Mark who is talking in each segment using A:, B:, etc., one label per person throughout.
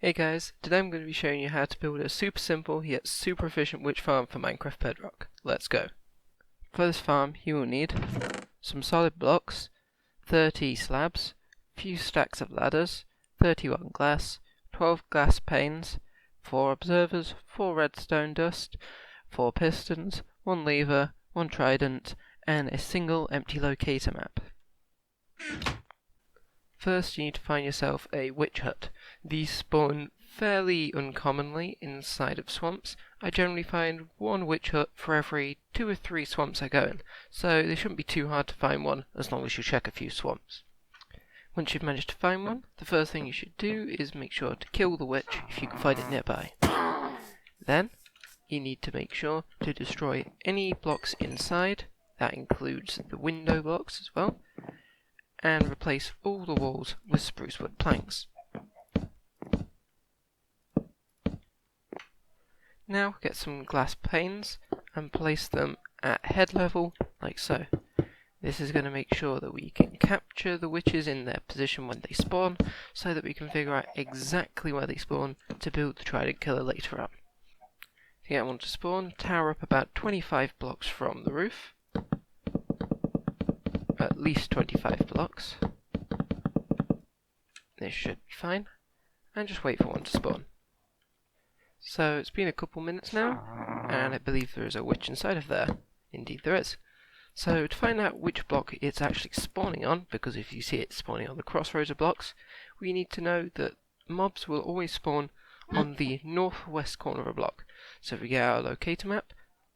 A: Hey guys, today I'm going to be showing you how to build a super simple yet super efficient witch farm for Minecraft Bedrock. Let's go. For this farm you will need some solid blocks, 30 slabs, few stacks of ladders, 31 glass, 12 glass panes, 4 observers, 4 redstone dust, 4 pistons, 1 lever, 1 trident, and a single empty locator map. First you need to find yourself a witch hut. These spawn fairly uncommonly inside of swamps. I generally find one witch hut for every 2 or 3 swamps I go in, so they shouldn't be too hard to find one as long as you check a few swamps. Once you've managed to find one, the first thing you should do is make sure to kill the witch if you can find it nearby. Then you need to make sure to destroy any blocks inside, that includes the window blocks as well, and replace all the walls with spruce wood planks. Now get some glass panes and place them at head level like so. This is going to make sure that we can capture the witches in their position when they spawn, so that we can figure out exactly where they spawn to build the trident killer later on. To get one to spawn, tower up about 25 blocks from the roof. At least 25 blocks. This should be fine. And just wait for one to spawn. So it's been a couple minutes now, and I believe there is a witch inside of there. Indeed there is. So to find out which block it's actually spawning on, because if you see it spawning on the crossroads of blocks, we need to know that mobs will always spawn on the northwest corner of a block. So if we get our locator map,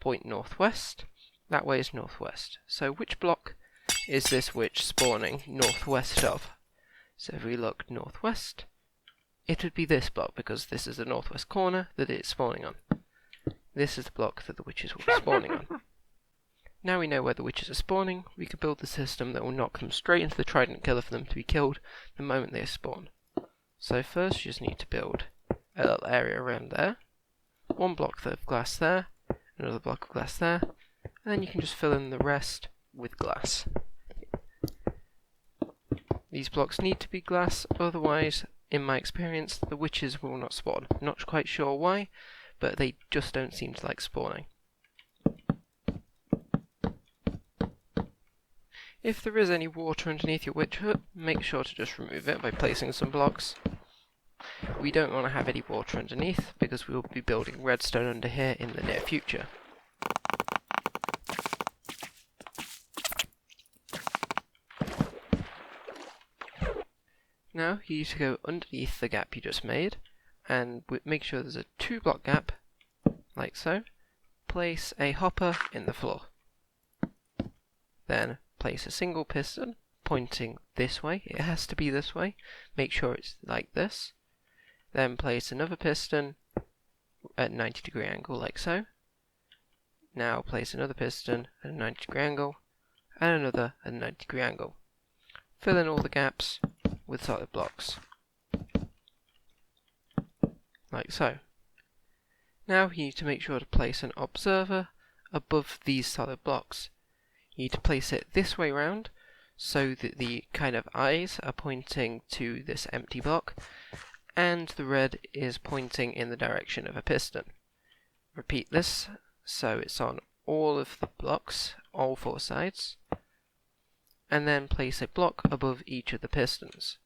A: point northwest, that way is northwest. So which block is this witch spawning northwest of? So if we look northwest, it would be this block, because this is the northwest corner that it's spawning on. This is the block that the witches will be spawning on. Now we know where the witches are spawning, we can build the system that will knock them straight into the trident killer for them to be killed the moment they spawn. So first you just need to build a little area around there, one block of glass there, another block of glass there, and then you can just fill in the rest with glass. These blocks need to be glass, otherwise, in my experience, the witches will not spawn. I'm not quite sure why, but they just don't seem to like spawning. If there is any water underneath your witch hut, make sure to just remove it by placing some blocks. We don't want to have any water underneath, because we will be building redstone under here in the near future. Now you need to go underneath the gap you just made, and make sure there's a 2 block gap, like so. Place a hopper in the floor. Then place a single piston pointing this way. It has to be this way. Make sure it's like this. Then place another piston at a 90-degree angle, like so. Now place another piston at a 90-degree angle, and another at a 90-degree angle. Fill in all the gaps with solid blocks, like so. Now you need to make sure to place an observer above these solid blocks. You need to place it this way round, so that the kind of eyes are pointing to this empty block, and the red is pointing in the direction of a piston. Repeat this, so it's on all of the blocks, all 4 sides, and then place a block above each of the pistons.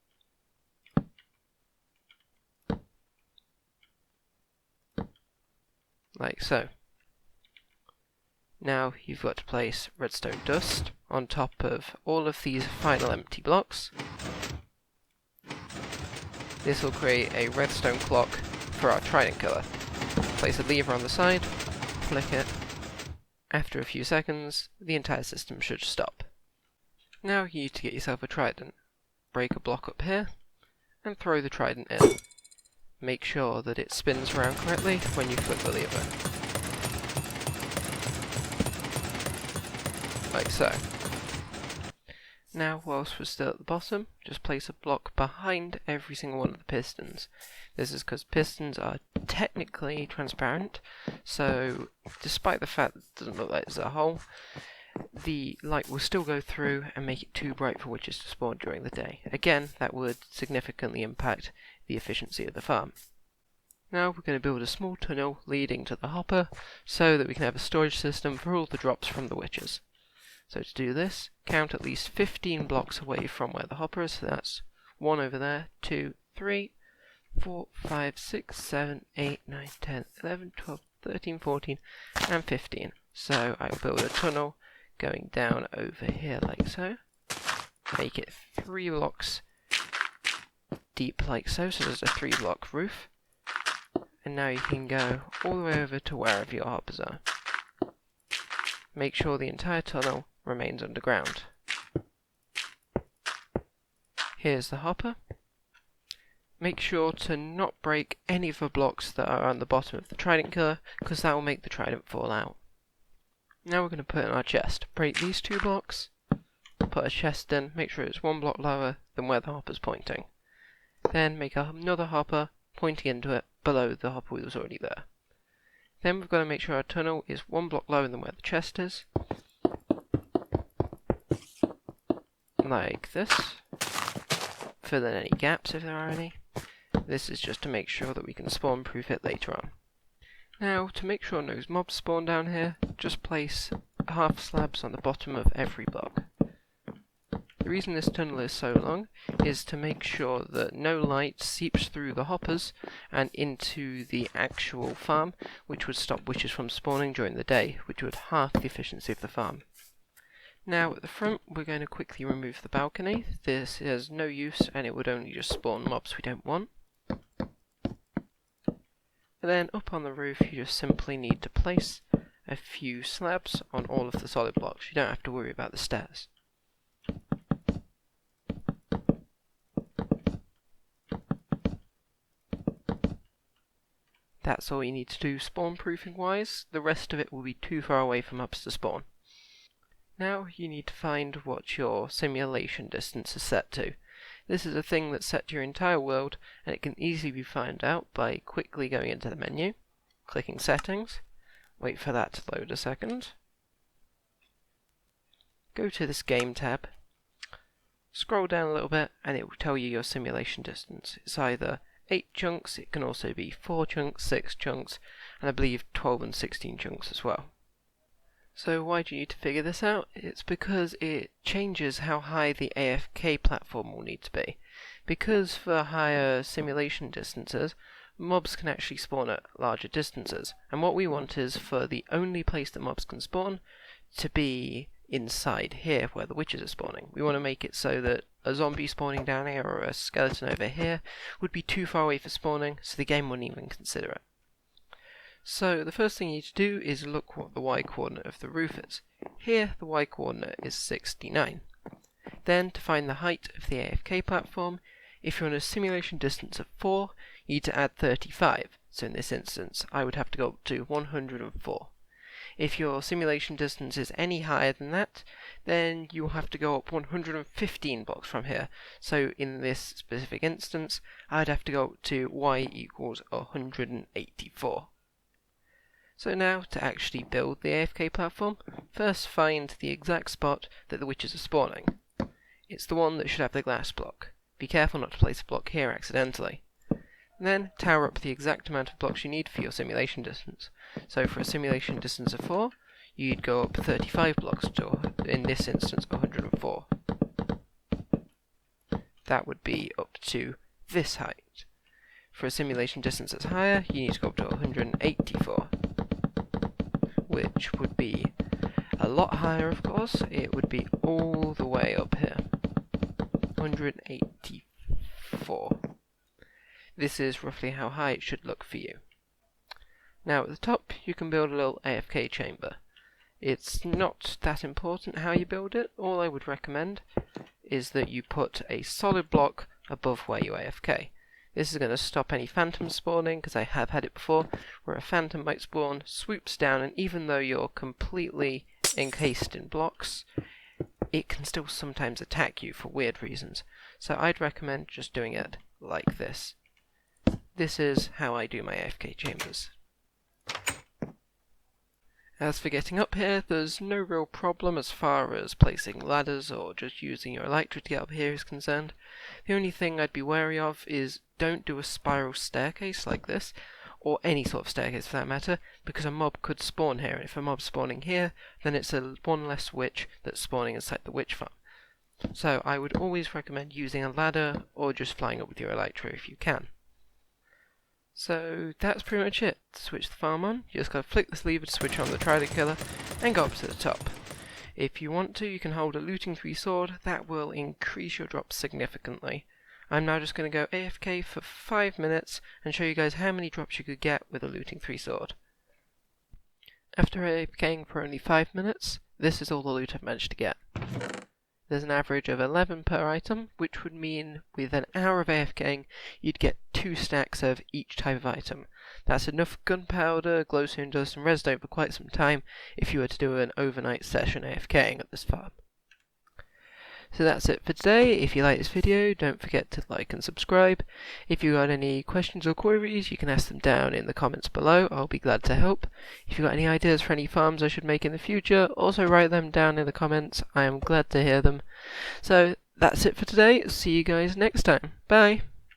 A: Like so. Now you've got to place redstone dust on top of all of these final empty blocks. This will create a redstone clock for our trident killer. Place a lever on the side, flick it. After a few seconds, the entire system should stop. Now you need to get yourself a trident. Break a block up here, and throw the trident in. Make sure that it spins around correctly when you flip the lever. Like so. Now, whilst we're still at the bottom, just place a block behind every single one of the pistons. This is because pistons are technically transparent, so despite the fact that it doesn't look like there's a hole, the light will still go through and make it too bright for witches to spawn during the day. Again, that would significantly impact the efficiency of the farm. Now we're going to build a small tunnel leading to the hopper so that we can have a storage system for all the drops from the witches. So to do this, count at least 15 blocks away from where the hopper is. So that's 1 over there, 2, 3, 4, 5, 6, 7, 8, 9, 10, 11, 12, 13, 14, and 15. So I'll build a tunnel going down over here like so. Make it 3 blocks deep like so, so there's a 3-block roof. And now you can go all the way over to wherever your hoppers are. Make sure the entire tunnel remains underground. Here's the hopper. Make sure to not break any of the blocks that are on the bottom of the trident killer, because that will make the trident fall out. Now we're going to put in our chest. Break these 2 blocks, put a chest in, make sure it's 1 block lower than where the hopper's pointing. Then make another hopper pointing into it below the hopper that was already there. Then we've got to make sure our tunnel is 1 block lower than where the chest is. Like this. Fill in any gaps if there are any. This is just to make sure that we can spawn proof it later on. Now, to make sure no mobs spawn down here, just place half slabs on the bottom of every block. The reason this tunnel is so long is to make sure that no light seeps through the hoppers and into the actual farm, which would stop witches from spawning during the day, which would halve the efficiency of the farm. Now at the front we're going to quickly remove the balcony. This has no use and it would only just spawn mobs we don't want. And then up on the roof you just simply need to place a few slabs on all of the solid blocks. You don't have to worry about the stairs. That's all you need to do spawn proofing wise. The rest of it will be too far away from mobs to spawn. Now you need to find what your simulation distance is set to. This is a thing that's set to your entire world, and it can easily be found out by quickly going into the menu, clicking settings, wait for that to load a second, go to this game tab, scroll down a little bit and it will tell you your simulation distance. It's either 8 chunks, it can also be 4 chunks, 6 chunks, and I believe 12 and 16 chunks as well. So why do you need to figure this out? It's because it changes how high the AFK platform will need to be. Because for higher simulation distances, mobs can actually spawn at larger distances. And what we want is for the only place that mobs can spawn to be inside here where the witches are spawning. We want to make it so that a zombie spawning down here or a skeleton over here would be too far away for spawning, so the game wouldn't even consider it. So the first thing you need to do is look what the y-coordinate of the roof is. Here the y-coordinate is 69. Then to find the height of the AFK platform, if you're on a simulation distance of 4, you need to add 35. So in this instance I would have to go up to 104. If your simulation distance is any higher than that, then you'll have to go up 115 blocks from here. So in this specific instance, I'd have to go up to y equals 184. So now, to actually build the AFK platform, first find the exact spot that the witches are spawning. It's the one that should have the glass block. Be careful not to place a block here accidentally. Then tower up the exact amount of blocks you need for your simulation distance. So for a simulation distance of 4, you'd go up 35 blocks to, in this instance, 104. That would be up to this height. For a simulation distance that's higher, you need to go up to 184. Which would be a lot higher, of course. It would be all the way up here. 184. This is roughly how high it should look for you. Now at the top you can build a little AFK chamber. It's not that important how you build it. All I would recommend is that you put a solid block above where you AFK. This is going to stop any phantoms spawning, because I have had it before, where a phantom might spawn, swoops down, and even though you're completely encased in blocks, it can still sometimes attack you for weird reasons. So I'd recommend just doing it like this. This is how I do my AFK chambers. As for getting up here, there's no real problem as far as placing ladders or just using your elytra to get up here is concerned. The only thing I'd be wary of is don't do a spiral staircase like this, or any sort of staircase for that matter, because a mob could spawn here, and if a mob's spawning here, then it's one less witch that's spawning inside the witch farm. So I would always recommend using a ladder or just flying up with your elytra if you can. So that's pretty much it. To switch the farm on, you just gotta flick this lever to switch on the Trident Killer and go up to the top. If you want to, you can hold a looting 3 sword, that will increase your drops significantly. I'm now just going to go AFK for 5 minutes and show you guys how many drops you could get with a looting 3 sword. After AFKing for only 5 minutes, this is all the loot I've managed to get. There's an average of 11 per item, which would mean with an hour of AFKing, you'd get 2 stacks of each type of item. That's enough gunpowder, glowstone dust and redstone for quite some time if you were to do an overnight session AFKing at this farm. So that's it for today. If you like this video, don't forget to like and subscribe. If you got any questions or queries, you can ask them down in the comments below. I'll be glad to help. If you got any ideas for any farms I should make in the future, also write them down in the comments. I am glad to hear them. So that's it for today. See you guys next time. Bye!